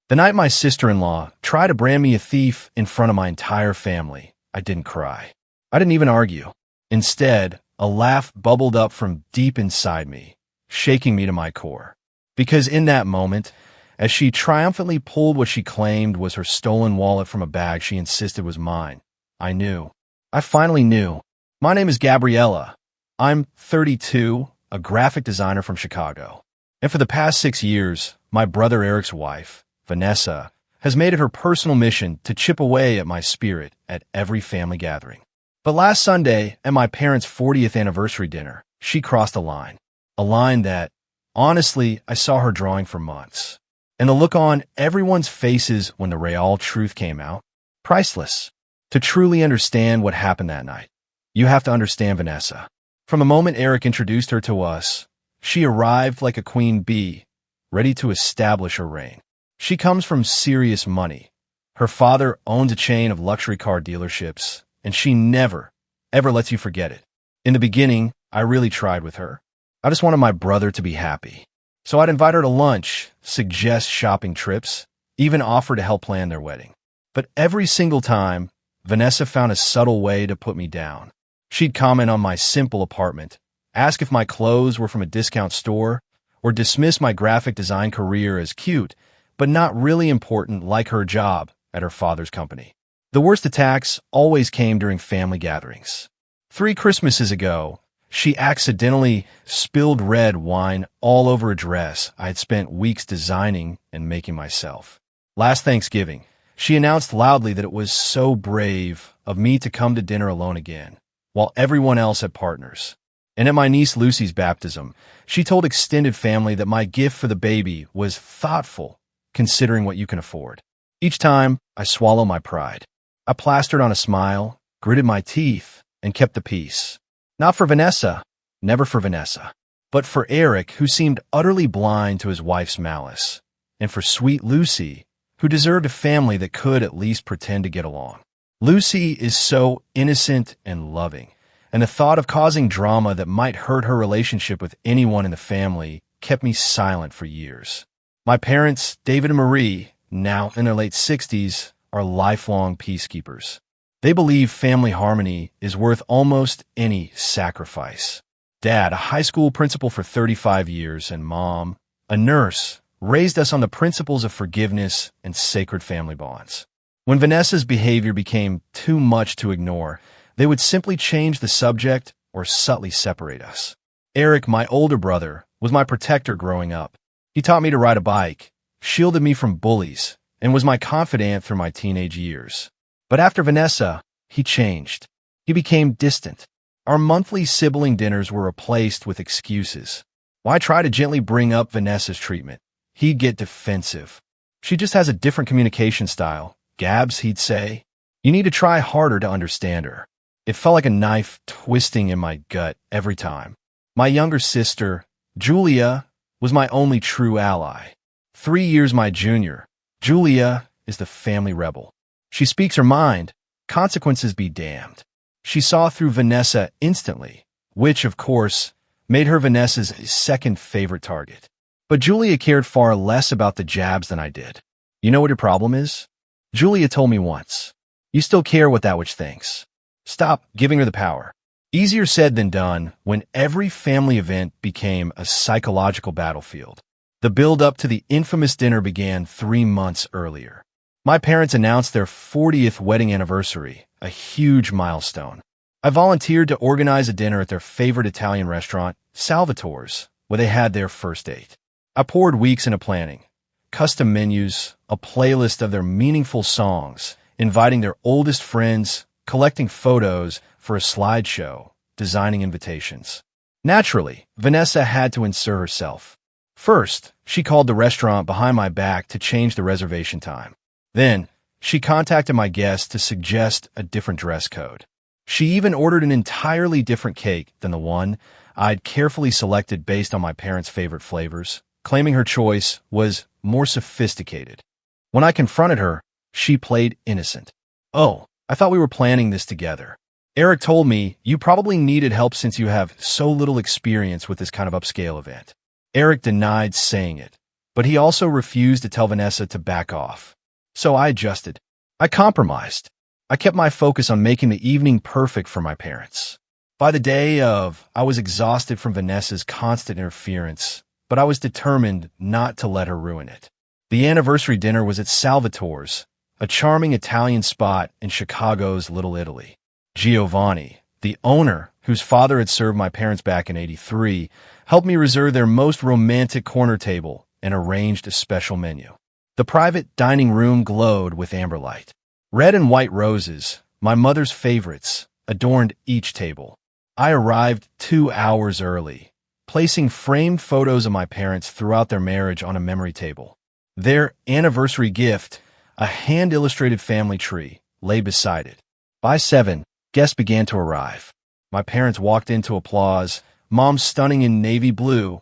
The night my sister-in-law tried to brand me a thief in front of my entire family, I didn't cry. I didn't even argue. Instead, a laugh bubbled up from deep inside me, shaking me to my core. Because in that moment, as she triumphantly pulled what she claimed was her stolen wallet from a bag she insisted was mine, I knew. I finally knew. My name is Gabriella. I'm 32, a graphic designer from Chicago. And for the past 6 years, my brother Eric's wife, Vanessa, has made it her personal mission to chip away at my spirit at every family gathering. But last Sunday, at my parents' 40th anniversary dinner, she crossed a line. A line that, honestly, I saw her drawing for months. And the look on everyone's faces when the real truth came out, priceless. To truly understand what happened that night, you have to understand Vanessa. From the moment Eric introduced her to us, she arrived like a queen bee, ready to establish her reign. She comes from serious money. Her father owns a chain of luxury car dealerships, and she never, ever lets you forget it. In the beginning, I really tried with her. I just wanted my brother to be happy. So I'd invite her to lunch, suggest shopping trips, even offer to help plan their wedding. But every single time, Vanessa found a subtle way to put me down. She'd comment on my simple apartment, ask if my clothes were from a discount store, or dismiss my graphic design career as cute, but not really important like her job at her father's company. The worst attacks always came during family gatherings. 3 Christmases ago, she accidentally spilled red wine all over a dress I had spent weeks designing and making myself. Last Thanksgiving, she announced loudly that it was so brave of me to come to dinner alone again, while everyone else had partners. And at my niece Lucy's baptism, she told extended family that my gift for the baby was thoughtful, considering what you can afford. Each time, I swallowed my pride. I plastered on a smile, gritted my teeth, and kept the peace. Not for Vanessa, never for Vanessa, but for Eric, who seemed utterly blind to his wife's malice, and for sweet Lucy, who deserved a family that could at least pretend to get along. Lucy is so innocent and loving, and the thought of causing drama that might hurt her relationship with anyone in the family kept me silent for years. My parents, David and Marie, now in their late 60s, are lifelong peacekeepers. They believe family harmony is worth almost any sacrifice. Dad, a high school principal for 35 years, and Mom, a nurse, raised us on the principles of forgiveness and sacred family bonds. When Vanessa's behavior became too much to ignore, they would simply change the subject or subtly separate us. Eric, my older brother, was my protector growing up. He taught me to ride a bike, shielded me from bullies, and was my confidant through my teenage years. But after Vanessa, he changed. He became distant. Our monthly sibling dinners were replaced with excuses. Why try to gently bring up Vanessa's treatment? He'd get defensive. She just has a different communication style. Gabs, he'd say. You need to try harder to understand her. It felt like a knife twisting in my gut every time. My younger sister, Julia, was my only true ally. 3 years my junior, Julia is the family rebel. She speaks her mind, consequences be damned. She saw through Vanessa instantly, which, of course, made her Vanessa's second favorite target. But Julia cared far less about the jabs than I did. You know what your problem is? Julia told me once, you still care what that witch thinks. Stop giving her the power. Easier said than done when every family event became a psychological battlefield. The build-up to the infamous dinner began 3 months earlier. My parents announced their 40th wedding anniversary, a huge milestone. I volunteered to organize a dinner at their favorite Italian restaurant, Salvatore's, where they had their first date. I poured weeks into planning, custom menus, a playlist of their meaningful songs, inviting their oldest friends, collecting photos for a slideshow, designing invitations. Naturally, Vanessa had to insert herself. First, she called the restaurant behind my back to change the reservation time. Then, she contacted my guests to suggest a different dress code. She even ordered an entirely different cake than the one I'd carefully selected based on my parents' favorite flavors, claiming her choice was more sophisticated. When I confronted her, she played innocent. Oh, I thought we were planning this together. Eric told me you probably needed help since you have so little experience with this kind of upscale event. Eric denied saying it, but he also refused to tell Vanessa to back off. So I adjusted. I compromised. I kept my focus on making the evening perfect for my parents. By the day of, I was exhausted from Vanessa's constant interference, but I was determined not to let her ruin it. The anniversary dinner was at Salvatore's, a charming Italian spot in Chicago's Little Italy. Giovanni, the owner, whose father had served my parents back in '83, helped me reserve their most romantic corner table and arranged a special menu. The private dining room glowed with amber light. Red and white roses, my mother's favorites, adorned each table. I arrived 2 hours early, placing framed photos of my parents throughout their marriage on a memory table. Their anniversary gift, a hand-illustrated family tree, lay beside it. By 7, guests began to arrive. My parents walked in to applause, Mom stunning in navy blue,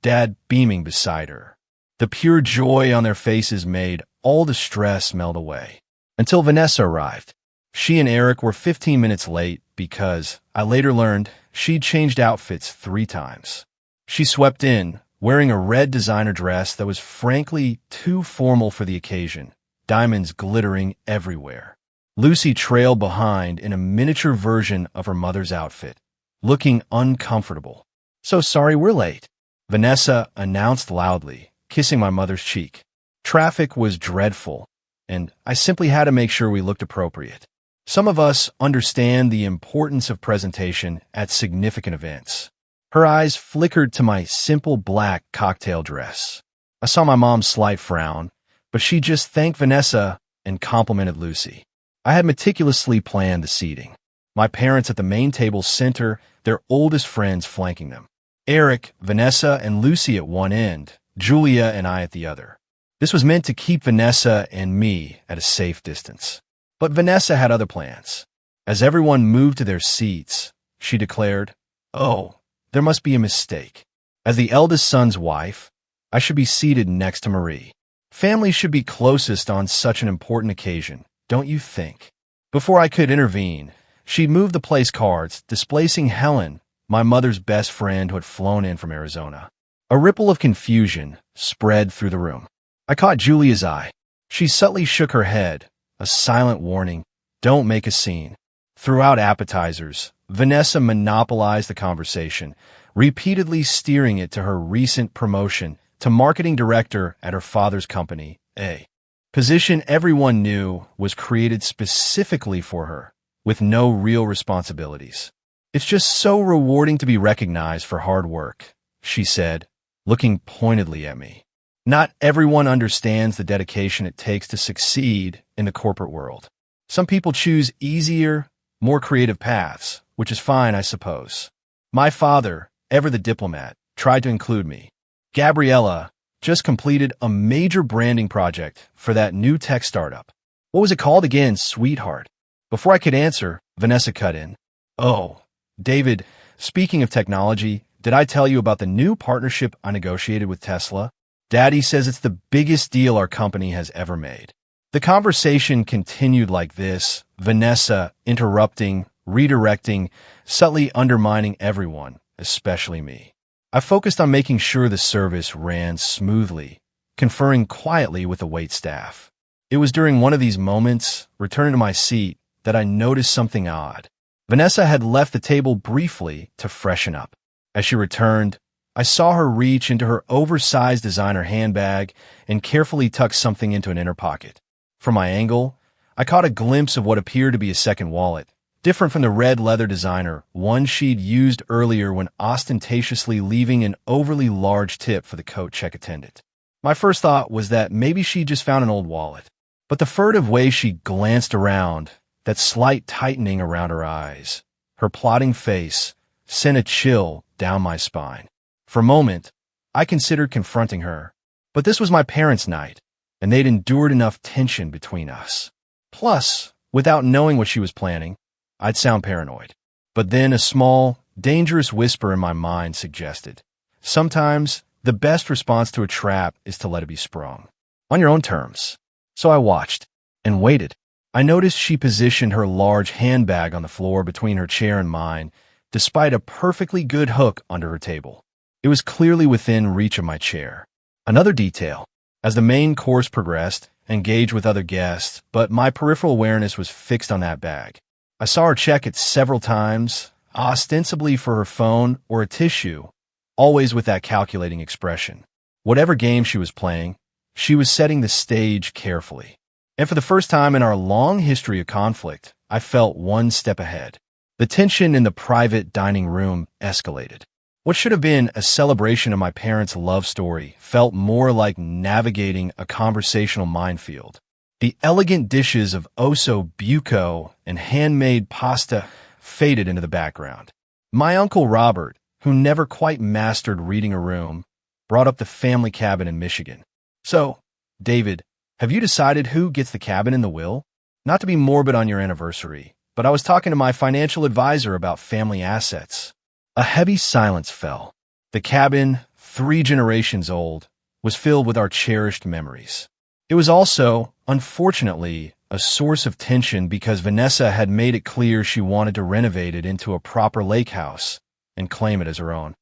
Dad beaming beside her. The pure joy on their faces made all the stress melt away. Until Vanessa arrived. She and Eric were 15 minutes late because, I later learned, she'd changed outfits 3 times. She swept in, wearing a red designer dress that was frankly too formal for the occasion, diamonds glittering everywhere. Lucy trailed behind in a miniature version of her mother's outfit, looking uncomfortable. "So sorry we're late," Vanessa announced loudly, kissing my mother's cheek. Traffic was dreadful, and I simply had to make sure we looked appropriate. Some of us understand the importance of presentation at significant events. Her eyes flickered to my simple black cocktail dress. I saw my mom's slight frown, but she just thanked Vanessa and complimented Lucy. I had meticulously planned the seating. My parents at the main table center, their oldest friends flanking them. Eric, Vanessa, and Lucy at one end, Julia and I at the other. This was meant to keep Vanessa and me at a safe distance. But Vanessa had other plans. As everyone moved to their seats, she declared, "Oh, there must be a mistake. As the eldest son's wife, I should be seated next to Marie. Family should be closest on such an important occasion, don't you think?" Before I could intervene, she'd moved the place cards, displacing Helen, my mother's best friend who had flown in from Arizona. A ripple of confusion spread through the room. I caught Julia's eye. She subtly shook her head, a silent warning, "Don't make a scene." Throughout appetizers, Vanessa monopolized the conversation, repeatedly steering it to her recent promotion to marketing director at her father's company, a position everyone knew was created specifically for her, with no real responsibilities. "It's just so rewarding to be recognized for hard work," she said, looking pointedly at me. "Not everyone understands the dedication it takes to succeed in the corporate world. Some people choose easier, more creative paths, which is fine, I suppose. My father, ever the diplomat, tried to include me. Gabriella just completed a major branding project for that new tech startup. What was it called again, sweetheart?" Before I could answer, Vanessa cut in. "Oh, David, speaking of technology, did I tell you about the new partnership I negotiated with Tesla? Daddy says it's the biggest deal our company has ever made." The conversation continued like this, Vanessa interrupting, redirecting, subtly undermining everyone, especially me. I focused on making sure the service ran smoothly, conferring quietly with the waitstaff. It was during one of these moments, returning to my seat, that I noticed something odd. Vanessa had left the table briefly to freshen up. As she returned, I saw her reach into her oversized designer handbag and carefully tuck something into an inner pocket. From my angle, I caught a glimpse of what appeared to be a second wallet, different from the red leather designer, one she'd used earlier when ostentatiously leaving an overly large tip for the coat check attendant. My first thought was that maybe she just found an old wallet, but the furtive way she glanced around, that slight tightening around her eyes, her plotting face, sent a chill down my spine. For a moment, I considered confronting her, but this was my parents' night, and they'd endured enough tension between us. Plus, without knowing what she was planning, I'd sound paranoid. But then a small, dangerous whisper in my mind suggested, sometimes the best response to a trap is to let it be sprung, on your own terms. So I watched and waited. I noticed she positioned her large handbag on the floor between her chair and mine, despite a perfectly good hook under her table. It was clearly within reach of my chair. Another detail. As the main course progressed, I engaged with other guests, but my peripheral awareness was fixed on that bag. I saw her check it several times, ostensibly for her phone or a tissue, always with that calculating expression. Whatever game she was playing, she was setting the stage carefully. And for the first time in our long history of conflict, I felt one step ahead. The tension in the private dining room escalated. What should have been a celebration of my parents' love story felt more like navigating a conversational minefield. The elegant dishes of osso buco and handmade pasta faded into the background. My Uncle Robert, who never quite mastered reading a room, brought up the family cabin in Michigan. "So, David, have you decided who gets the cabin in the will? Not to be morbid on your anniversary, but I was talking to my financial advisor about family assets." A heavy silence fell. The cabin, 3 generations old, was filled with our cherished memories. It was also, unfortunately, a source of tension because Vanessa had made it clear she wanted to renovate it into a proper lake house and claim it as her own.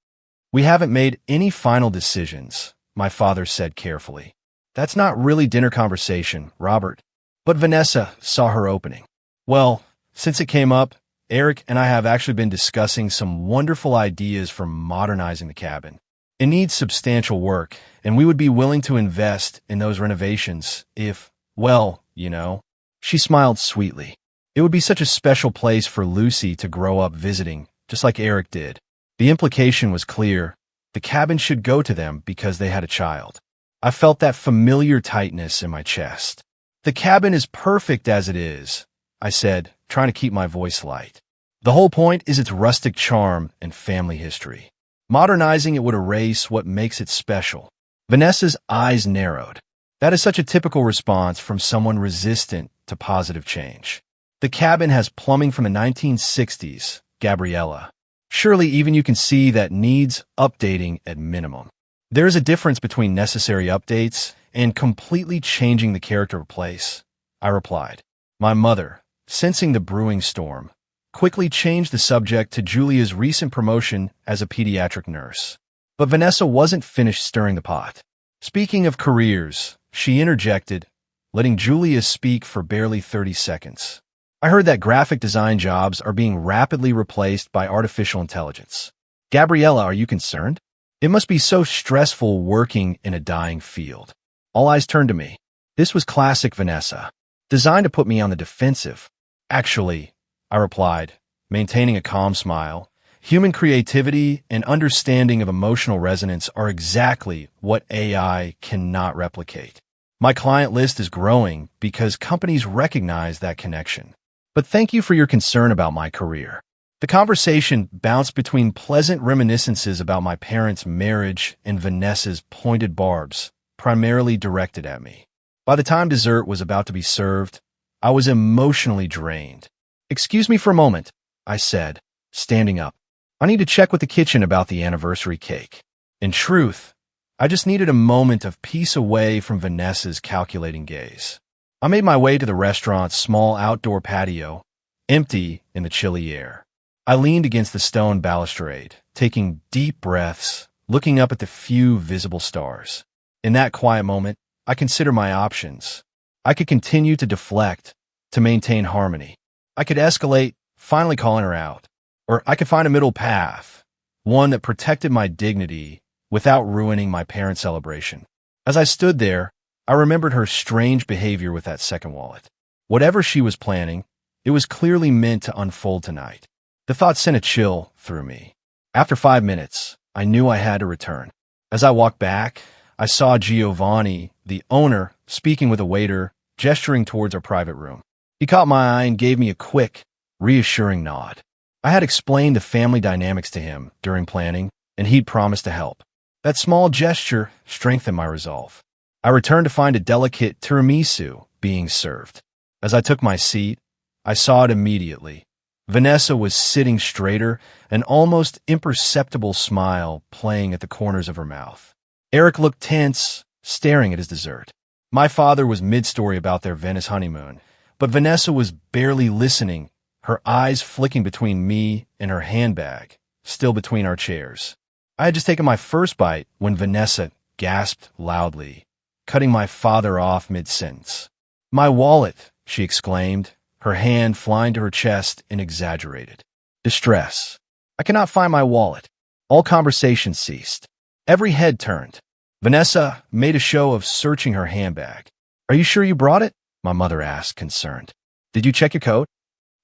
"We haven't made any final decisions," my father said carefully. "That's not really dinner conversation, Robert." But Vanessa saw her opening. "Well, since it came up, Eric and I have actually been discussing some wonderful ideas for modernizing the cabin. It needs substantial work, and we would be willing to invest in those renovations if, well, you know." She smiled sweetly. It would be such a special place for Lucy to grow up visiting, just like Eric did. The implication was clear. The cabin should go to them because they had a child. I felt that familiar tightness in my chest. "The cabin is perfect as it is," I said, trying to keep my voice light. "The whole point is its rustic charm and family history. Modernizing it would erase what makes it special." Vanessa's eyes narrowed. That is such a typical response from someone resistant to positive change. "The cabin has plumbing from the 1960s, Gabriella. Surely even you can see that needs updating at minimum." "There is a difference between necessary updates and completely changing the character of a place," I replied. My mother, sensing the brewing storm, quickly changed the subject to Julia's recent promotion as a pediatric nurse. But Vanessa wasn't finished stirring the pot. "Speaking of careers," she interjected, letting Julia speak for barely 30 seconds. "I heard that graphic design jobs are being rapidly replaced by artificial intelligence. Gabriella, are you concerned? It must be so stressful working in a dying field." All eyes turned to me. This was classic Vanessa, designed to put me on the defensive. "Actually," I replied, maintaining a calm smile, "human creativity and understanding of emotional resonance are exactly what AI cannot replicate. My client list is growing because companies recognize that connection. But thank you for your concern about my career." The conversation bounced between pleasant reminiscences about my parents' marriage and Vanessa's pointed barbs, primarily directed at me. By the time dessert was about to be served, I was emotionally drained. "Excuse me for a moment," I said, standing up. "I need to check with the kitchen about the anniversary cake." In truth, I just needed a moment of peace away from Vanessa's calculating gaze. I made my way to the restaurant's small outdoor patio, empty in the chilly air. I leaned against the stone balustrade, taking deep breaths, looking up at the few visible stars. In that quiet moment, I considered my options. I could continue to deflect, to maintain harmony. I could escalate, finally calling her out. Or I could find a middle path, one that protected my dignity without ruining my parents' celebration. As I stood there, I remembered her strange behavior with that second wallet. Whatever she was planning, it was clearly meant to unfold tonight. The thought sent a chill through me. After 5 minutes, I knew I had to return. As I walked back, I saw Giovanni, the owner, speaking with a waiter, gesturing towards our private room. He caught my eye and gave me a quick, reassuring nod. I had explained the family dynamics to him during planning, and he'd promised to help. That small gesture strengthened my resolve. I returned to find a delicate tiramisu being served. As I took my seat, I saw it immediately. Vanessa was sitting straighter, an almost imperceptible smile playing at the corners of her mouth. Eric looked tense, staring at his dessert. My father was mid-story about their Venice honeymoon, but Vanessa was barely listening, her eyes flicking between me and her handbag, still between our chairs. I had just taken my first bite when Vanessa gasped loudly, cutting my father off mid-sentence. "My wallet!" she exclaimed, her hand flying to her chest in exaggerated distress. "I cannot find my wallet." All conversation ceased. Every head turned. Vanessa made a show of searching her handbag. "Are you sure you brought it?" my mother asked, concerned. "Did you check your coat?"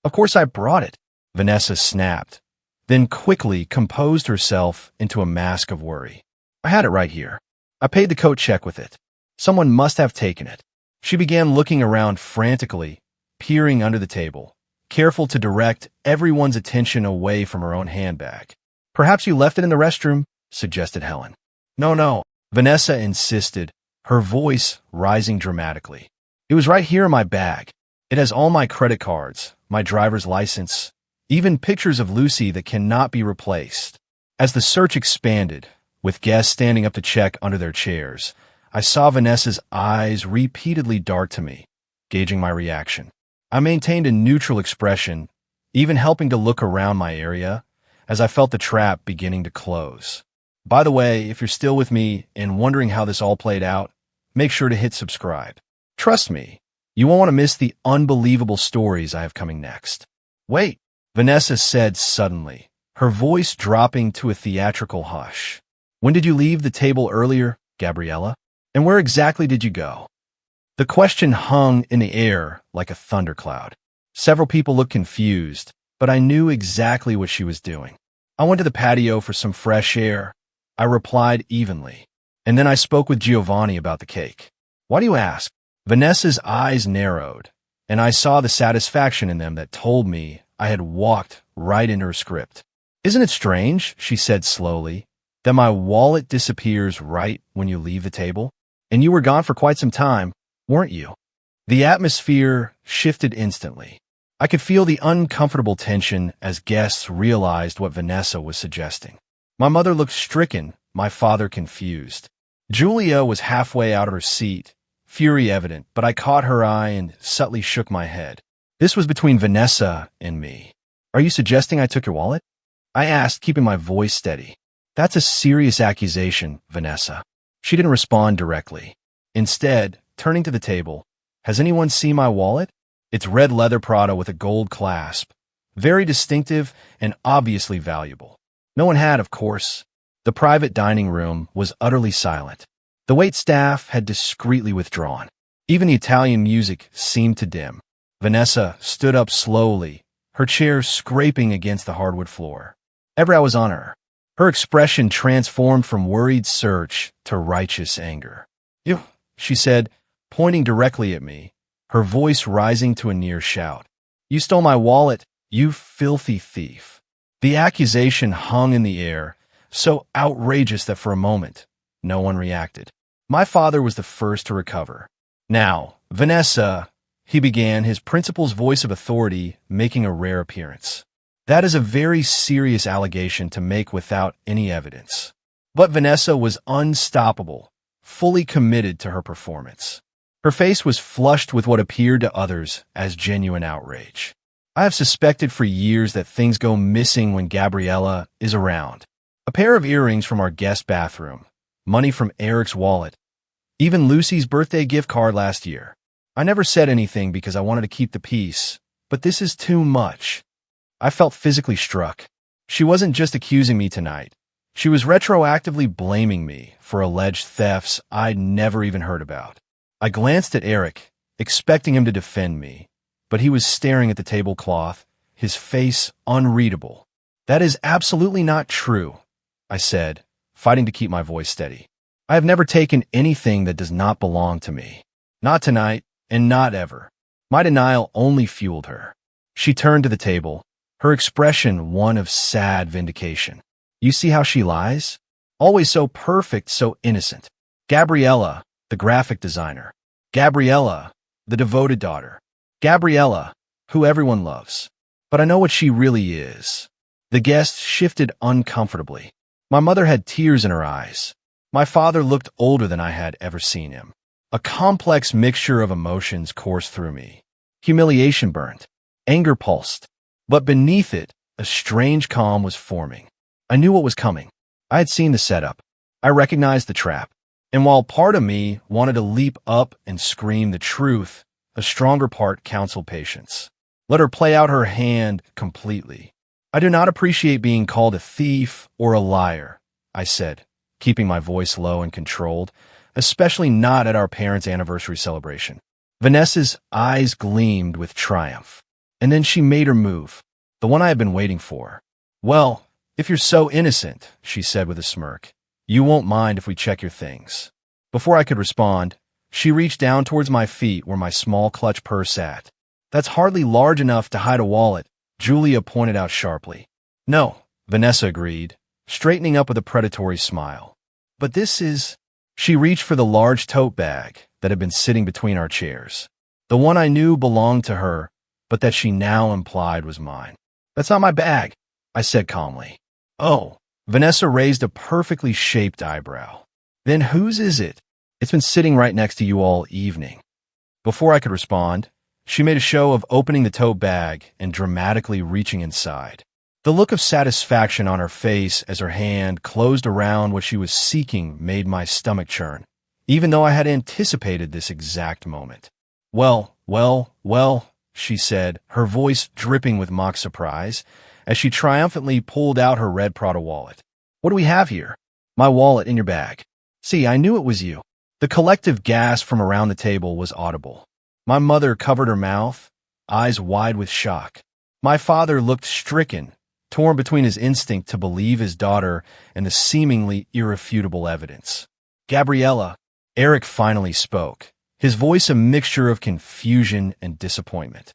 "Of course I brought it," Vanessa snapped, then quickly composed herself into a mask of worry. "I had it right here. I paid the coat check with it. Someone must have taken it." She began looking around frantically, peering under the table, careful to direct everyone's attention away from her own handbag. "Perhaps you left it in the restroom," suggested Helen. No, Vanessa insisted, her voice rising dramatically. "It was right here in my bag. It has all my credit cards, my driver's license, even pictures of Lucy that cannot be replaced." As the search expanded, with guests standing up to check under their chairs, I saw Vanessa's eyes repeatedly dart to me, gauging my reaction. I maintained a neutral expression, even helping to look around my area, as I felt the trap beginning to close. By the way, if you're still with me and wondering how this all played out, make sure to hit subscribe. Trust me, you won't want to miss the unbelievable stories I have coming next. "Wait," Vanessa said suddenly, her voice dropping to a theatrical hush. "When did you leave the table earlier, Gabriella? And where exactly did you go?" The question hung in the air like a thundercloud. Several people looked confused, but I knew exactly what she was doing. "I went to the patio for some fresh air," I replied evenly. "And then I spoke with Giovanni about the cake." "Why do you ask?" Vanessa's eyes narrowed, and I saw the satisfaction in them that told me I had walked right into her script. "Isn't it strange," she said slowly, "that my wallet disappears right when you leave the table? And you were gone for quite some time, weren't you?" The atmosphere shifted instantly. I could feel the uncomfortable tension as guests realized what Vanessa was suggesting. My mother looked stricken, my father confused. Julia was halfway out of her seat, fury evident, but I caught her eye and subtly shook my head. This was between Vanessa and me. "Are you suggesting I took your wallet?" I asked, keeping my voice steady. "That's a serious accusation, Vanessa." She didn't respond directly. Instead, turning to the table, "Has anyone seen my wallet? It's red leather Prada with a gold clasp. Very distinctive and obviously valuable." No one had, of course. The private dining room was utterly silent. The wait staff had discreetly withdrawn. Even the Italian music seemed to dim. Vanessa stood up slowly, her chair scraping against the hardwood floor. Every eye was on her. Her expression transformed from worried search to righteous anger. "You," she said, pointing directly at me, her voice rising to a near shout. "You stole my wallet, you filthy thief." The accusation hung in the air, so outrageous that for a moment, no one reacted. My father was the first to recover. "Now, Vanessa," he began, his principal's voice of authority making a rare appearance. "That is a very serious allegation to make without any evidence." But Vanessa was unstoppable, fully committed to her performance. Her face was flushed with what appeared to others as genuine outrage. "I have suspected for years that things go missing when Gabriella is around. A pair of earrings from our guest bathroom, money from Eric's wallet, even Lucy's birthday gift card last year. I never said anything because I wanted to keep the peace, but this is too much." I felt physically struck. She wasn't just accusing me tonight. She was retroactively blaming me for alleged thefts I'd never even heard about. I glanced at Eric, expecting him to defend me, but he was staring at the tablecloth, his face unreadable. "That is absolutely not true," I said, fighting to keep my voice steady. "I have never taken anything that does not belong to me. Not tonight, and not ever." My denial only fueled her. She turned to the table, her expression one of sad vindication. "You see how she lies? Always so perfect, so innocent. Gabriella, the graphic designer. Gabriella, the devoted daughter. Gabriella, who everyone loves. But I know what she really is." The guests shifted uncomfortably. My mother had tears in her eyes. My father looked older than I had ever seen him. A complex mixture of emotions coursed through me. Humiliation burned. Anger pulsed. But beneath it, a strange calm was forming. I knew what was coming. I had seen the setup. I recognized the trap. And while part of me wanted to leap up and scream the truth, a stronger part counseled patience. Let her play out her hand completely. I do not appreciate being called a thief or a liar, I said, keeping my voice low and controlled, especially not at our parents' anniversary celebration. Vanessa's eyes gleamed with triumph. And then she made her move, the one I had been waiting for. Well, if you're so innocent, she said with a smirk, you won't mind if we check your things. Before I could respond, she reached down towards my feet where my small clutch purse sat. That's hardly large enough to hide a wallet, Julia pointed out sharply. No, Vanessa agreed, straightening up with a predatory smile. But this is... She reached for the large tote bag that had been sitting between our chairs. The one I knew belonged to her, but that she now implied was mine. That's not my bag, I said calmly. Oh, Vanessa raised a perfectly shaped eyebrow. Then whose is it? It's been sitting right next to you all evening. Before I could respond, she made a show of opening the tote bag and dramatically reaching inside. The look of satisfaction on her face as her hand closed around what she was seeking made my stomach churn, even though I had anticipated this exact moment. Well, she said, her voice dripping with mock surprise, as she triumphantly pulled out her red Prada wallet. What do we have here? My wallet in your bag. See, I knew it was you. The collective gasp from around the table was audible. My mother covered her mouth, eyes wide with shock. My father looked stricken, torn between his instinct to believe his daughter and the seemingly irrefutable evidence. Gabriella, Eric finally spoke, his voice a mixture of confusion and disappointment.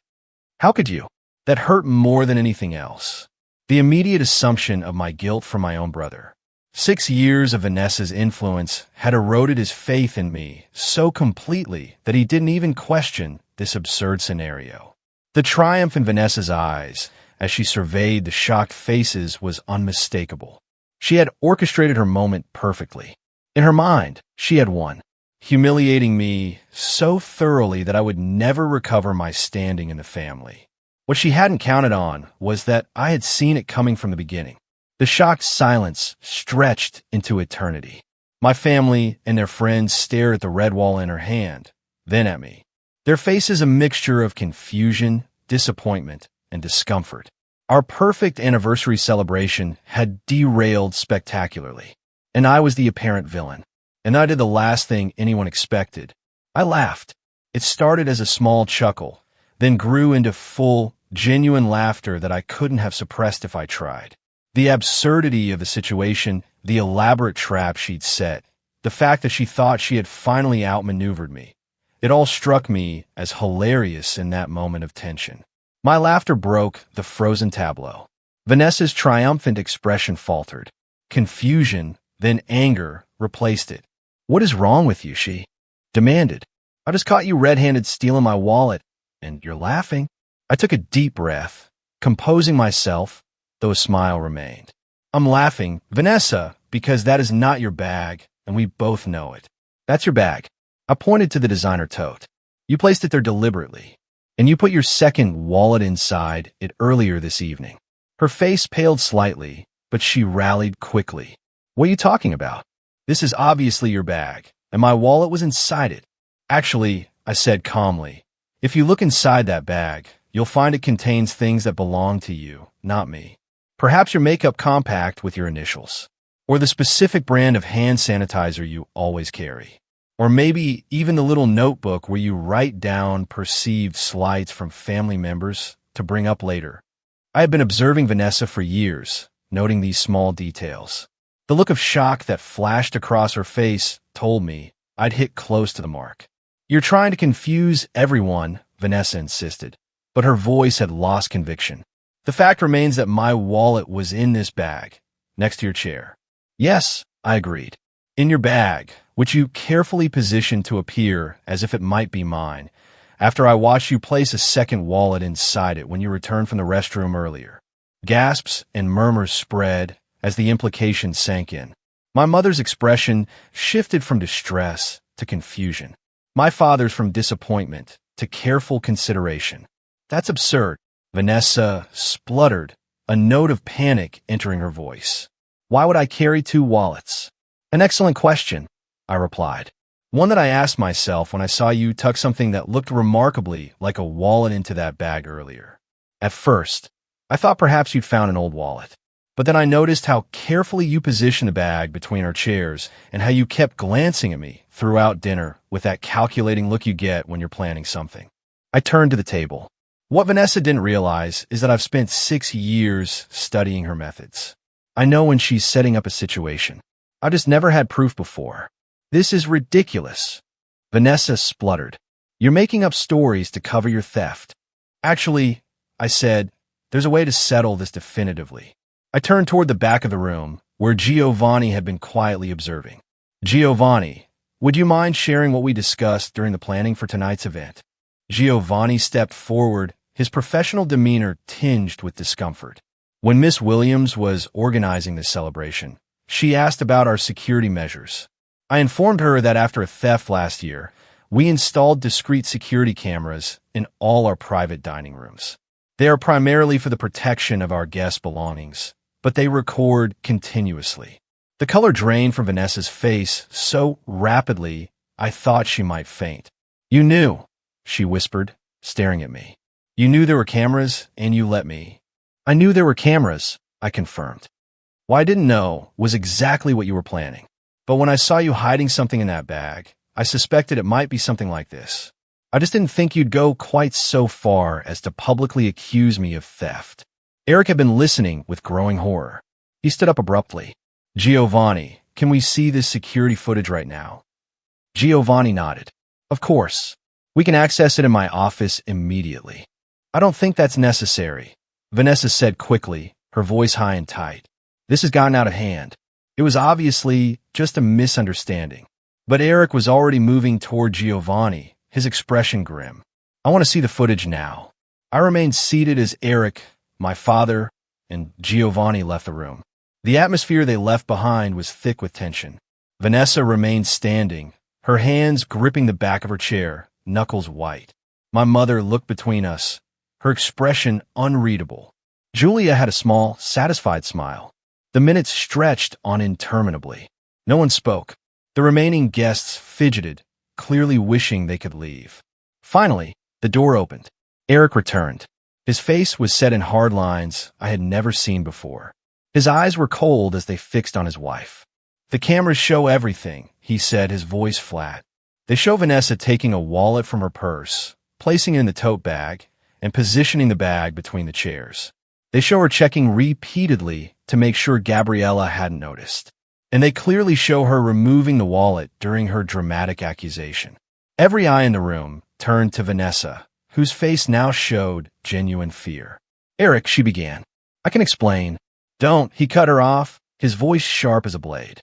How could you? That hurt more than anything else. The immediate assumption of my guilt for my own brother. 6 years of Vanessa's influence had eroded his faith in me so completely that he didn't even question this absurd scenario. The triumph in Vanessa's eyes as she surveyed the shocked faces was unmistakable. She had orchestrated her moment perfectly. In her mind, she had won, humiliating me so thoroughly that I would never recover my standing in the family. What she hadn't counted on was that I had seen it coming from the beginning. The shocked silence stretched into eternity. My family and their friends stared at the red wall in her hand, then at me. Their faces a mixture of confusion, disappointment, and discomfort. Our perfect anniversary celebration had derailed spectacularly, and I was the apparent villain. And I did the last thing anyone expected. I laughed. It started as a small chuckle, then grew into full, genuine laughter that I couldn't have suppressed if I tried. The absurdity of the situation, the elaborate trap she'd set, the fact that she thought she had finally outmaneuvered me, it all struck me as hilarious in that moment of tension. My laughter broke the frozen tableau. Vanessa's triumphant expression faltered. Confusion, then anger, replaced it. What is wrong with you, she demanded. I just caught you red-handed stealing my wallet, and you're laughing. I took a deep breath, composing myself, though a smile remained. I'm laughing, Vanessa, because that is not your bag, and we both know it. That's your bag. I pointed to the designer tote. You placed it there deliberately, and you put your second wallet inside it earlier this evening. Her face paled slightly, but she rallied quickly. What are you talking about? This is obviously your bag, and my wallet was inside it. Actually, I said calmly, if you look inside that bag, you'll find it contains things that belong to you, not me. Perhaps your makeup compact with your initials, or the specific brand of hand sanitizer you always carry, or maybe even the little notebook where you write down perceived slights from family members to bring up later. I had been observing Vanessa for years, noting these small details. The look of shock that flashed across her face told me I'd hit close to the mark. You're trying to confuse everyone, Vanessa insisted, but her voice had lost conviction. The fact remains that my wallet was in this bag, next to your chair. Yes, I agreed. In your bag, which you carefully positioned to appear as if it might be mine, after I watched you place a second wallet inside it when you returned from the restroom earlier. Gasps and murmurs spread as the implication sank in. My mother's expression shifted from distress to confusion. My father's from disappointment to careful consideration. That's absurd. Vanessa spluttered, a note of panic entering her voice. Why would I carry 2 wallets? An excellent question. I replied. One that I asked myself when I saw you tuck something that looked remarkably like a wallet into that bag earlier. At first, I thought perhaps you'd found an old wallet. But then I noticed how carefully you positioned the bag between our chairs and how you kept glancing at me throughout dinner with that calculating look you get when you're planning something. I turned to the table. What Vanessa didn't realize is that I've spent 6 years studying her methods. I know when she's setting up a situation. I just never had proof before. This is ridiculous. Vanessa spluttered. You're making up stories to cover your theft. Actually, I said, there's a way to settle this definitively. I turned toward the back of the room, where Giovanni had been quietly observing. Giovanni, would you mind sharing what we discussed during the planning for tonight's event? Giovanni stepped forward, his professional demeanor tinged with discomfort. When Miss Williams was organizing this celebration, she asked about our security measures. I informed her that after a theft last year, we installed discrete security cameras in all our private dining rooms. They are primarily for the protection of our guests' belongings, but they record continuously. The color drained from Vanessa's face so rapidly I thought she might faint. You knew, she whispered, staring at me. You knew there were cameras, and you let me. I knew there were cameras, I confirmed. What I didn't know was exactly what you were planning. But when I saw you hiding something in that bag, I suspected it might be something like this. I just didn't think you'd go quite so far as to publicly accuse me of theft. Eric had been listening with growing horror. He stood up abruptly. Giovanni, can we see this security footage right now? Giovanni nodded. Of course. We can access it in my office immediately. I don't think that's necessary, Vanessa said quickly, her voice high and tight. This has gotten out of hand. It was obviously just a misunderstanding. But Eric was already moving toward Giovanni, his expression grim. I want to see the footage now. I remained seated as Eric, my father, and Giovanni left the room. The atmosphere they left behind was thick with tension. Vanessa remained standing, her hands gripping the back of her chair, knuckles white. My mother looked between us, her expression unreadable. Julia had a small, satisfied smile. The minutes stretched on interminably. No one spoke. The remaining guests fidgeted, clearly wishing they could leave. Finally, the door opened. Eric returned. His face was set in hard lines I had never seen before. His eyes were cold as they fixed on his wife. The cameras show everything, he said, his voice flat. They show Vanessa taking a wallet from her purse, placing it in the tote bag, and positioning the bag between the chairs. They show her checking repeatedly to make sure Gabriella hadn't noticed. And they clearly show her removing the wallet during her dramatic accusation. Every eye in the room turned to Vanessa, whose face now showed genuine fear. Eric, she began. I can explain. Don't, he cut her off, his voice sharp as a blade.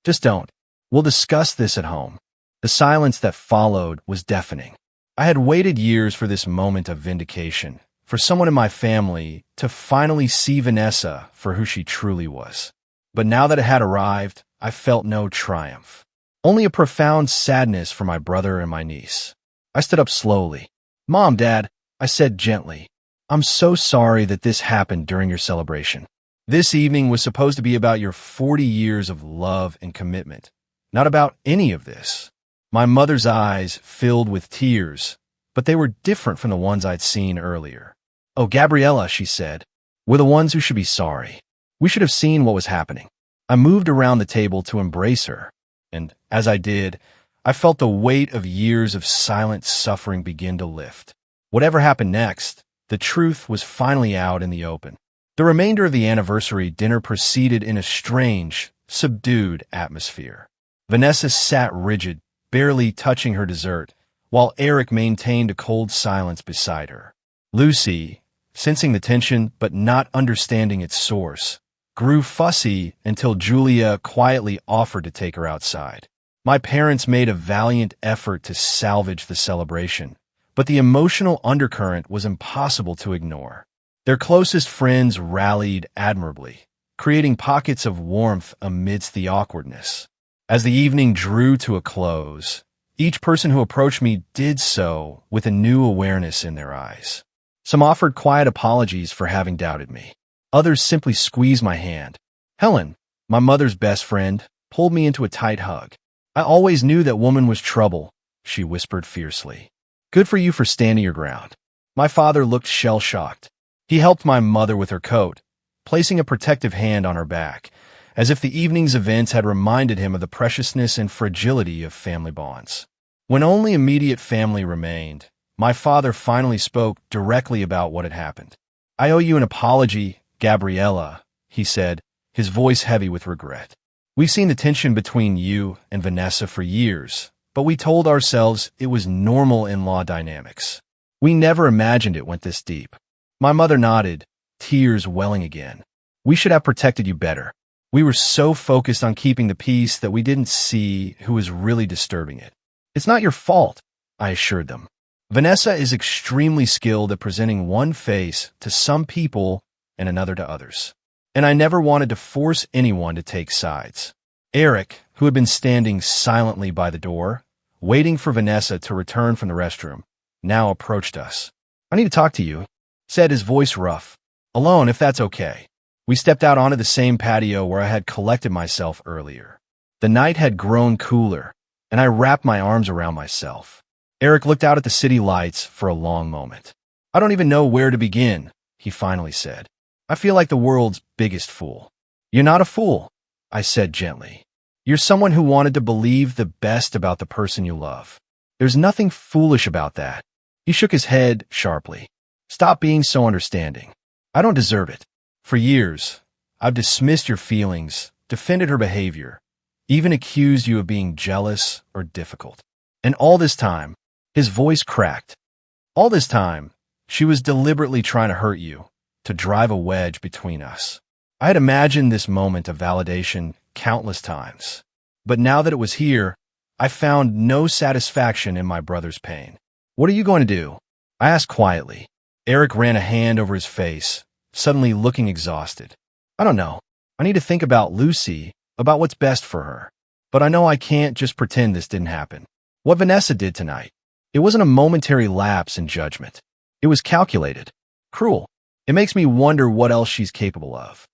Just don't. We'll discuss this at home. The silence that followed was deafening. I had waited years for this moment of vindication, for someone in my family to finally see Vanessa for who she truly was. But now that it had arrived, I felt no triumph. Only a profound sadness for my brother and my niece. I stood up slowly. Mom, Dad, I said gently, I'm so sorry that this happened during your celebration. This evening was supposed to be about your 40 years of love and commitment, not about any of this. My mother's eyes filled with tears, but they were different from the ones I'd seen earlier. Oh, Gabriella, she said, we're the ones who should be sorry. We should have seen what was happening. I moved around the table to embrace her, and as I did, I felt the weight of years of silent suffering begin to lift. Whatever happened next, the truth was finally out in the open. The remainder of the anniversary dinner proceeded in a strange, subdued atmosphere. Vanessa sat rigid, barely touching her dessert, while Eric maintained a cold silence beside her. Lucy, sensing the tension but not understanding its source, grew fussy until Julia quietly offered to take her outside. My parents made a valiant effort to salvage the celebration, but the emotional undercurrent was impossible to ignore. Their closest friends rallied admirably, creating pockets of warmth amidst the awkwardness. As the evening drew to a close, each person who approached me did so with a new awareness in their eyes. Some offered quiet apologies for having doubted me. Others simply squeezed my hand. Helen, my mother's best friend, pulled me into a tight hug. I always knew that woman was trouble, she whispered fiercely. Good for you for standing your ground. My father looked shell-shocked. He helped my mother with her coat, placing a protective hand on her back, as if the evening's events had reminded him of the preciousness and fragility of family bonds. When only immediate family remained, my father finally spoke directly about what had happened. I owe you an apology, Gabriella, he said, his voice heavy with regret. We've seen the tension between you and Vanessa for years, but we told ourselves it was normal in-law dynamics. We never imagined it went this deep. My mother nodded, tears welling again. We should have protected you better. We were so focused on keeping the peace that we didn't see who was really disturbing it. It's not your fault, I assured them. Vanessa is extremely skilled at presenting one face to some people and another to others. And I never wanted to force anyone to take sides. Eric, who had been standing silently by the door, waiting for Vanessa to return from the restroom, now approached us. I need to talk to you, said, his voice rough. Alone, if that's okay. We stepped out onto the same patio where I had collected myself earlier. The night had grown cooler, and I wrapped my arms around myself. Eric looked out at the city lights for a long moment. I don't even know where to begin, he finally said. I feel like the world's biggest fool. You're not a fool, I said gently. You're someone who wanted to believe the best about the person you love. There's nothing foolish about that. He shook his head sharply. Stop being so understanding. I don't deserve it. For years, I've dismissed your feelings, defended her behavior, even accused you of being jealous or difficult. And all this time, his voice cracked. All this time, she was deliberately trying to hurt you, to drive a wedge between us. I had imagined this moment of validation countless times. But now that it was here, I found no satisfaction in my brother's pain. What are you going to do? I asked quietly. Eric ran a hand over his face, suddenly looking exhausted. I don't know. I need to think about Lucy, about what's best for her. But I know I can't just pretend this didn't happen. What Vanessa did tonight, it wasn't a momentary lapse in judgment. It was calculated, cruel. It makes me wonder what else she's capable of.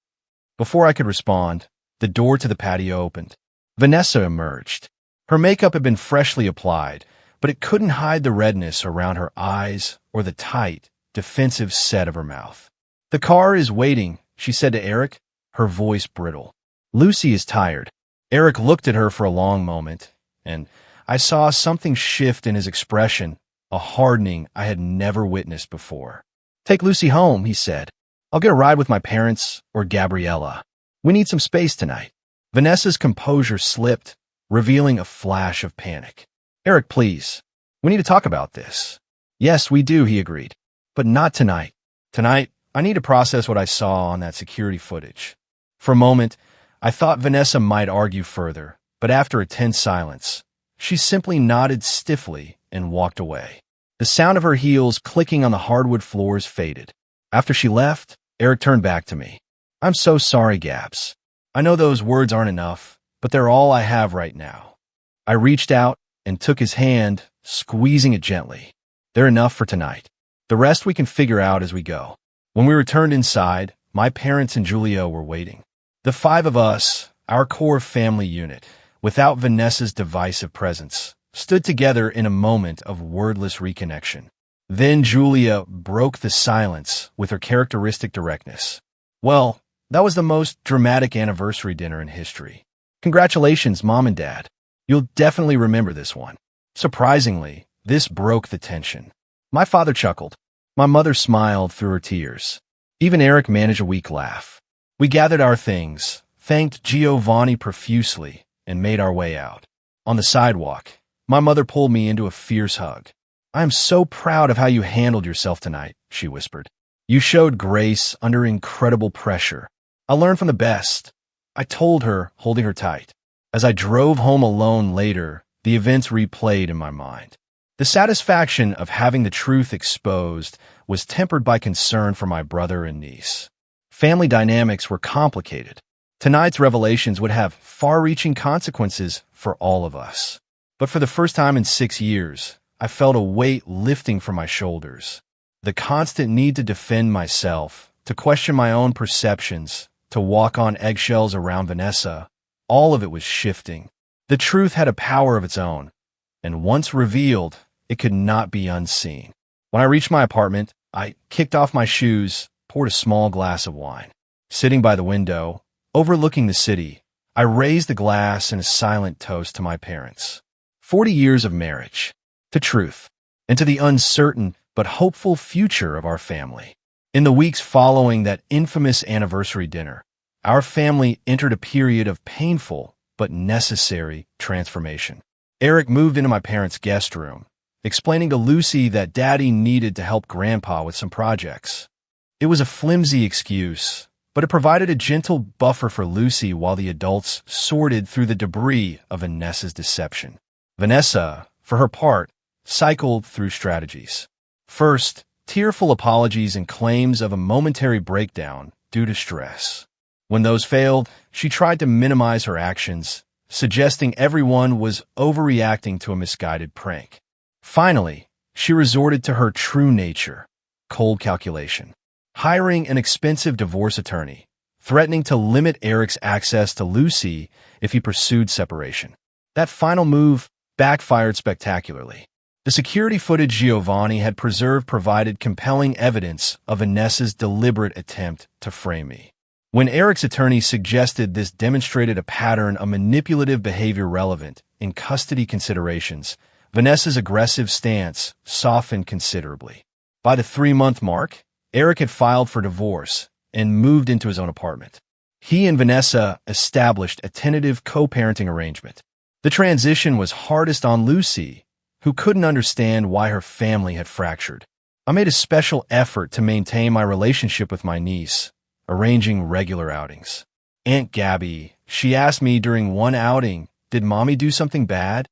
Before I could respond, the door to the patio opened. Vanessa emerged. Her makeup had been freshly applied, but it couldn't hide the redness around her eyes or the tight, defensive set of her mouth. The car is waiting, she said to Eric, her voice brittle. Lucy is tired. Eric looked at her for a long moment, and I saw something shift in his expression, a hardening I had never witnessed before. Take Lucy home, he said. I'll get a ride with my parents or Gabriella. We need some space tonight. Vanessa's composure slipped, revealing a flash of panic. Eric, please. We need to talk about this. Yes, we do, he agreed. But not tonight. Tonight, I need to process what I saw on that security footage. For a moment, I thought Vanessa might argue further, but after a tense silence, she simply nodded stiffly and walked away. The sound of her heels clicking on the hardwood floors faded. After she left, Eric turned back to me. I'm so sorry, Gabs. I know those words aren't enough, but they're all I have right now. I reached out and took his hand, squeezing it gently. They're enough for tonight. The rest we can figure out as we go. When we returned inside, my parents and Julia were waiting. The five of us, our core family unit, without Vanessa's divisive presence, stood together in a moment of wordless reconnection. Then Julia broke the silence with her characteristic directness. Well, that was the most dramatic anniversary dinner in history. Congratulations, Mom and Dad. You'll definitely remember this one. Surprisingly, this broke the tension. My father chuckled. My mother smiled through her tears. Even Eric managed a weak laugh. We gathered our things, thanked Giovanni profusely, and made our way out. On the sidewalk, my mother pulled me into a fierce hug. I am so proud of how you handled yourself tonight, she whispered. You showed grace under incredible pressure. I learned from the best, I told her, holding her tight. As I drove home alone later, the events replayed in my mind. The satisfaction of having the truth exposed was tempered by concern for my brother and niece. Family dynamics were complicated. Tonight's revelations would have far-reaching consequences for all of us. But for the first time in 6 years, I felt a weight lifting from my shoulders. The constant need to defend myself, to question my own perceptions, to walk on eggshells around Vanessa, all of it was shifting. The truth had a power of its own, and once revealed, it could not be unseen. When I reached my apartment, I kicked off my shoes, poured a small glass of wine. Sitting by the window, overlooking the city, I raised the glass in a silent toast to my parents. 40 years of marriage, to truth, and to the uncertain but hopeful future of our family. In the weeks following that infamous anniversary dinner, our family entered a period of painful but necessary transformation. Eric moved into my parents' guest room, explaining to Lucy that Daddy needed to help Grandpa with some projects. It was a flimsy excuse, but it provided a gentle buffer for Lucy while the adults sorted through the debris of Vanessa's deception. Vanessa, for her part, cycled through strategies. First, tearful apologies and claims of a momentary breakdown due to stress. When those failed, she tried to minimize her actions, suggesting everyone was overreacting to a misguided prank. Finally, she resorted to her true nature, cold calculation, hiring an expensive divorce attorney, threatening to limit Eric's access to Lucy if he pursued separation. That final move backfired spectacularly. The security footage Giovanni had preserved provided compelling evidence of Vanessa's deliberate attempt to frame me. When Eric's attorney suggested this demonstrated a pattern of manipulative behavior relevant in custody considerations, Vanessa's aggressive stance softened considerably. By the 3-month mark, Eric had filed for divorce and moved into his own apartment. He and Vanessa established a tentative co-parenting arrangement. The transition was hardest on Lucy, who couldn't understand why her family had fractured. I made a special effort to maintain my relationship with my niece, arranging regular outings. Aunt Gabby, she asked me during one outing, "Did Mommy do something bad?"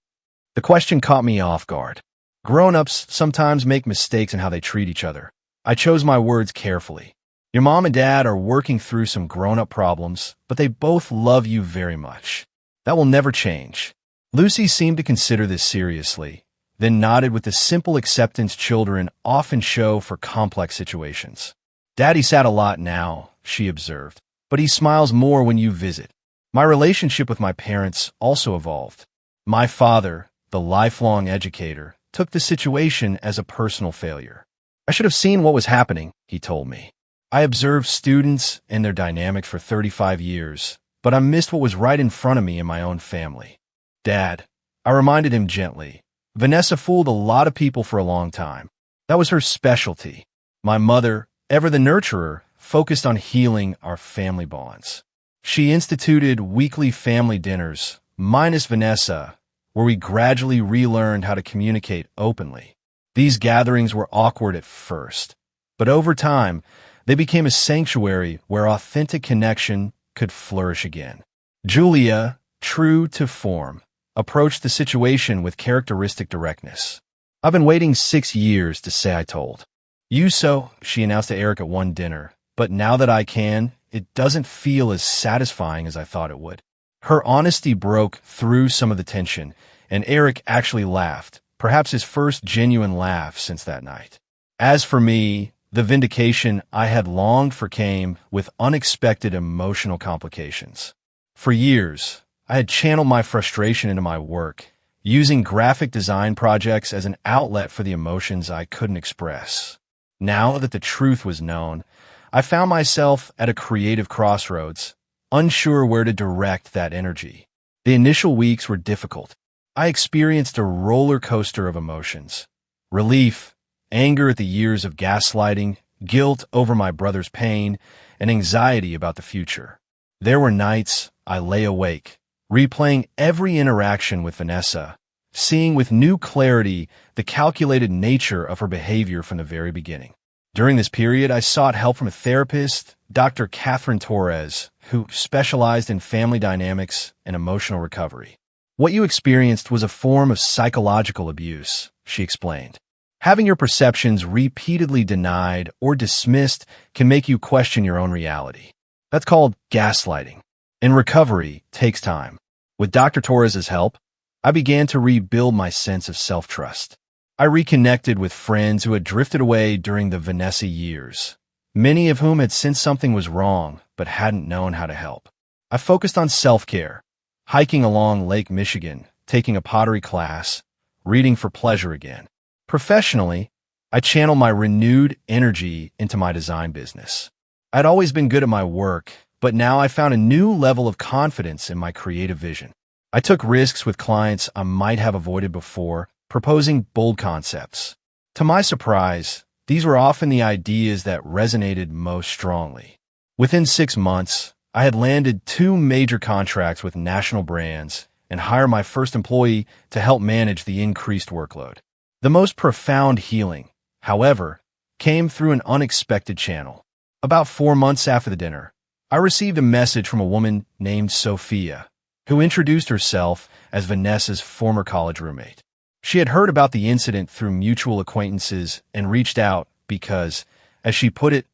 The question caught me off guard. Grown-ups sometimes make mistakes in how they treat each other. I chose my words carefully. Your mom and dad are working through some grown-up problems, but they both love you very much. That will never change. Lucy seemed to consider this seriously, then nodded with the simple acceptance children often show for complex situations. Daddy sat a lot now, she observed, but he smiles more when you visit. My relationship with my parents also evolved. My father, the lifelong educator, took the situation as a personal failure. I should have seen what was happening, he told me. I observed students and their dynamics for 35 years, but I missed what was right in front of me in my own family. Dad, I reminded him gently, Vanessa fooled a lot of people for a long time. That was her specialty. My mother, ever the nurturer, focused on healing our family bonds. She instituted weekly family dinners, minus Vanessa, where we gradually relearned how to communicate openly. These gatherings were awkward at first, but over time, they became a sanctuary where authentic connection could flourish again. Julia, true to form, approached the situation with characteristic directness. I've been waiting 6 years to say I told. You so, she announced to Eric at one dinner, but now that I can, it doesn't feel as satisfying as I thought it would. Her honesty broke through some of the tension, and Eric actually laughed, perhaps his first genuine laugh since that night. As for me, the vindication I had longed for came with unexpected emotional complications. For years, I had channeled my frustration into my work, using graphic design projects as an outlet for the emotions I couldn't express. Now that the truth was known, I found myself at a creative crossroads, unsure where to direct that energy. The initial weeks were difficult. I experienced a roller coaster of emotions. Relief, anger at the years of gaslighting, guilt over my brother's pain, and anxiety about the future. There were nights I lay awake, replaying every interaction with Vanessa, seeing with new clarity the calculated nature of her behavior from the very beginning. During this period, I sought help from a therapist, Dr. Catherine Torres, who specialized in family dynamics and emotional recovery. What you experienced was a form of psychological abuse, she explained. Having your perceptions repeatedly denied or dismissed can make you question your own reality. That's called gaslighting. And recovery takes time. With Dr. Torres's help, I began to rebuild my sense of self-trust. I reconnected with friends who had drifted away during the Vanessa years, many of whom had sensed something was wrong but hadn't known how to help. I focused on self-care, hiking along Lake Michigan, taking a pottery class, reading for pleasure again. Professionally, I channeled my renewed energy into my design business. I'd always been good at my work, but now I found a new level of confidence in my creative vision. I took risks with clients I might have avoided before, proposing bold concepts. To my surprise, these were often the ideas that resonated most strongly. Within 6 months, I had landed 2 major contracts with national brands and hired my first employee to help manage the increased workload. The most profound healing, however, came through an unexpected channel. About 4 months after the dinner, I received a message from a woman named Sophia, who introduced herself as Vanessa's former college roommate. She had heard about the incident through mutual acquaintances and reached out because, as she put it,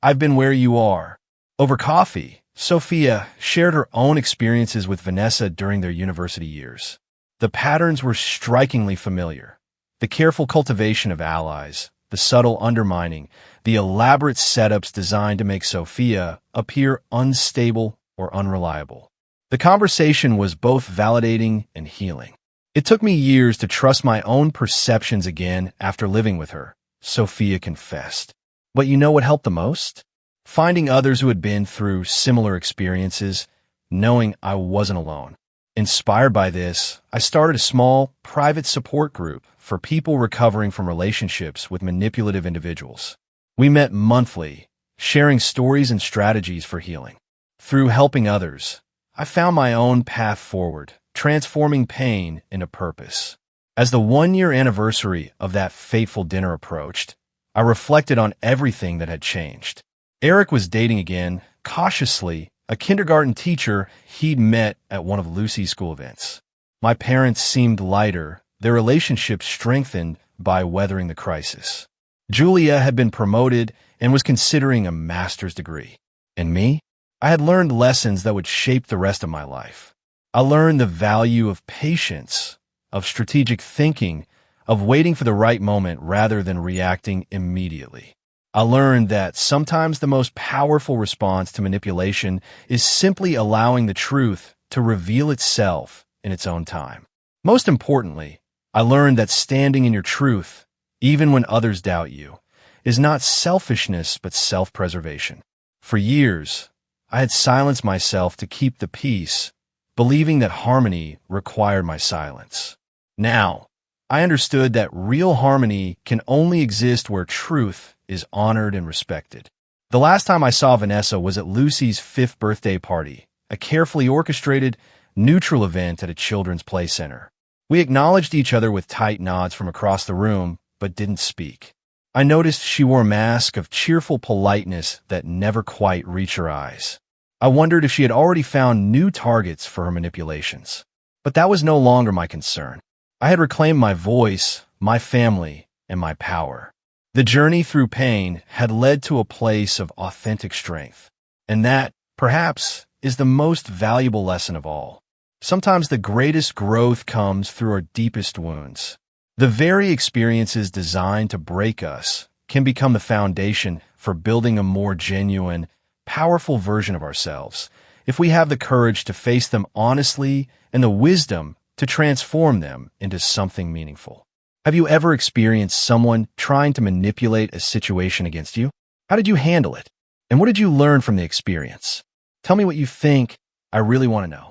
"I've been where you are." Over coffee, Sophia shared her own experiences with Vanessa during their university years. The patterns were strikingly familiar. The careful cultivation of allies, the subtle undermining, the elaborate setups designed to make Sophia appear unstable or unreliable. The conversation was both validating and healing. It took me years to trust my own perceptions again after living with her, Sophia confessed. But you know what helped the most? Finding others who had been through similar experiences, knowing I wasn't alone. Inspired by this, I started a small, private support group for people recovering from relationships with manipulative individuals. We met monthly, sharing stories and strategies for healing. Through helping others, I found my own path forward, transforming pain into purpose. As the 1-year anniversary of that fateful dinner approached, I reflected on everything that had changed. Eric was dating again, cautiously, a kindergarten teacher he'd met at one of Lucy's school events. My parents seemed lighter, their relationship strengthened by weathering the crisis. Julia had been promoted and was considering a master's degree. And me? I had learned lessons that would shape the rest of my life. I learned the value of patience, of strategic thinking, of waiting for the right moment rather than reacting immediately. I learned that sometimes the most powerful response to manipulation is simply allowing the truth to reveal itself in its own time. Most importantly, I learned that standing in your truth, even when others doubt you, is not selfishness but self-preservation. For years, I had silenced myself to keep the peace, believing that harmony required my silence. Now, I understood that real harmony can only exist where truth is honored and respected. The last time I saw Vanessa was at Lucy's 5th birthday party, a carefully orchestrated, neutral event at a children's play center. We acknowledged each other with tight nods from across the room, but didn't speak. I noticed she wore a mask of cheerful politeness that never quite reached her eyes. I wondered if she had already found new targets for her manipulations. But that was no longer my concern. I had reclaimed my voice, my family, and my power. The journey through pain had led to a place of authentic strength. And that, perhaps, is the most valuable lesson of all. Sometimes the greatest growth comes through our deepest wounds. The very experiences designed to break us can become the foundation for building a more genuine, powerful version of ourselves if we have the courage to face them honestly and the wisdom to transform them into something meaningful. Have you ever experienced someone trying to manipulate a situation against you? How did you handle it? And what did you learn from the experience? Tell me what you think. I really want to know.